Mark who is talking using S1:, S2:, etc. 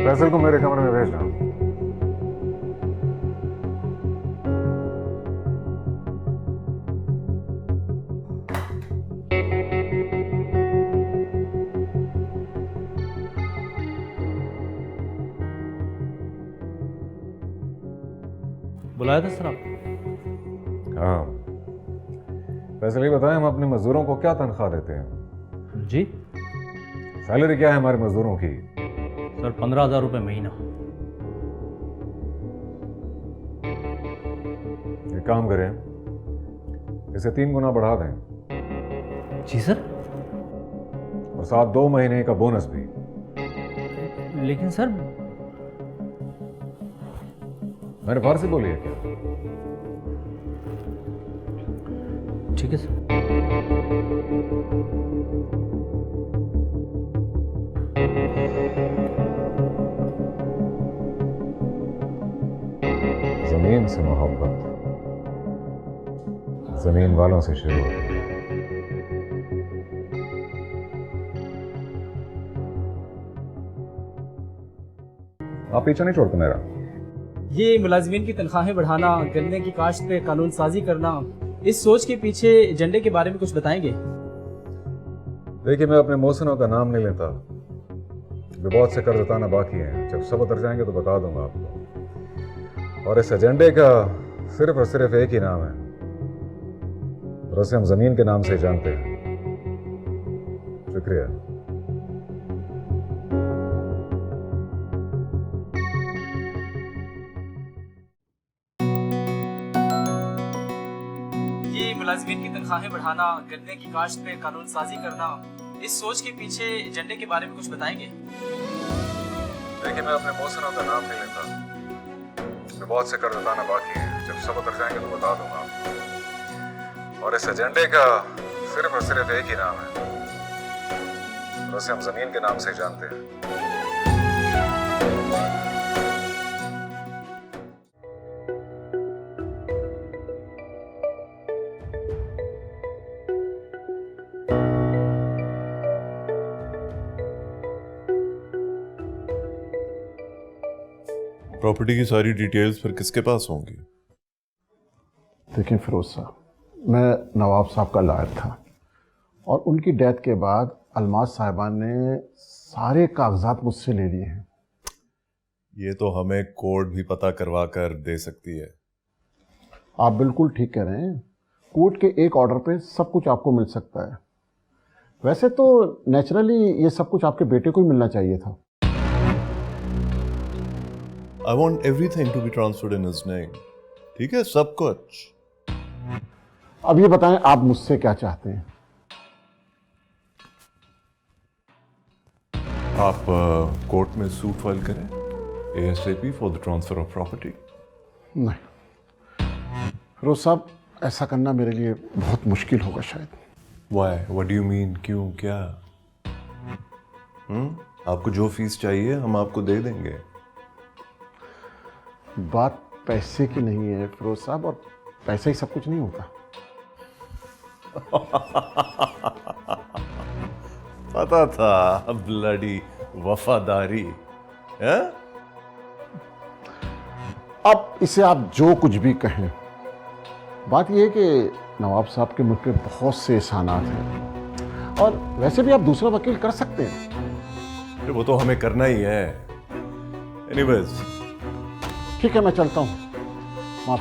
S1: फैसल को मेरे कमरे में भेजना।
S2: बुलाया था सर आप?
S1: हाँ, फैसल ये बताएं, हम अपने मजदूरों को क्या तनख्वाह देते हैं?
S2: जी
S1: सैलरी क्या है हमारे मजदूरों की?
S2: सर 15,000 रुपये महीना।
S1: एक काम करें, इसे 3 गुना बढ़ा दें
S2: जी सर।
S1: और साथ 2 महीने का बोनस भी।
S2: लेकिन सर
S1: मैंने फारसी बोली है क्या?
S2: ठीक है सर।
S1: जमीन से मोहब्बत जमीन वालों से शुरू होती है। आप पीछे नहीं छोड़ते मेरा।
S3: ये मुलाजिमीन की तनख्वाहें बढ़ाना, गन्ने की काश्त पे कानून साजी करना, इस सोच के पीछे एजेंडे के बारे में कुछ बताएंगे?
S1: देखिए, मैं अपने मोहसिनों का नाम नहीं लेता, जो बहुत से कर्ज उतारना बाकी हैं। जब सब उतर जाएंगे तो बता दूंगा आपको। और इस एजेंडे का सिर्फ और सिर्फ एक ही नाम है, और उसे हम जमीन के नाम से जानते हैं। शुक्रिया।
S3: ये मुलाजिमीन की तनख्वाहें बढ़ाना, गन्ने की काश्त पे कानून साजी करना, इस सोच के पीछे एजेंडे के बारे में कुछ बताएंगे?
S1: देखिए, मैं अपने मोहसिनों का नाम नहीं लेता, जो बहुत से कर्ज उतारना बाकी हैं। जब सब उतर जाएंगे तो बता दूंगा आपको। और इस एजेंडे का सिर्फ और सिर्फ एक ही नाम है, और उसे हम जमीन के नाम से जानते हैं।
S4: प्रॉपर्टी की सारी डिटेल्स फिर किसके पास होंगी?
S5: देखिए फिरोज साहब, मैं नवाब साहब का लायक था, और उनकी डेथ के बाद अलमाज साहिबा ने सारे कागजात मुझसे ले लिए हैं।
S4: ये तो हमें कोर्ट भी पता करवा कर दे सकती है।
S5: आप बिल्कुल ठीक कह रहे हैं, कोर्ट के एक ऑर्डर पे सब कुछ आपको मिल सकता है। वैसे तो नेचुरली ये सब कुछ आपके बेटे को ही मिलना चाहिए था।
S4: I want everything to be transferred in his name. ठीक है, सब कुछ।
S5: अब ये बताएं, आप मुझसे क्या चाहते हैं?
S4: आप कोर्ट में सूट फाइल करें ASAP for the transfer of property.
S5: नहीं फिरोज साहब, ऐसा करना मेरे लिए बहुत मुश्किल होगा शायद।
S4: Why? What do you mean? क्यों? क्या? आपको जो फीस चाहिए हम आपको दे देंगे।
S5: बात पैसे की नहीं है फिरोज साहब, और पैसा ही सब कुछ नहीं होता।
S4: पता था, ब्लडी वफादारी है?
S5: अब इसे आप जो कुछ भी कहें, बात यह है कि नवाब साहब के मुझ पे बहुत से एहसानात हैं, और वैसे भी आप दूसरा वकील कर सकते हैं।
S4: वो तो हमें करना ही है। एनीवेज,
S5: ठीक है, मैं चलता हूँ। माफ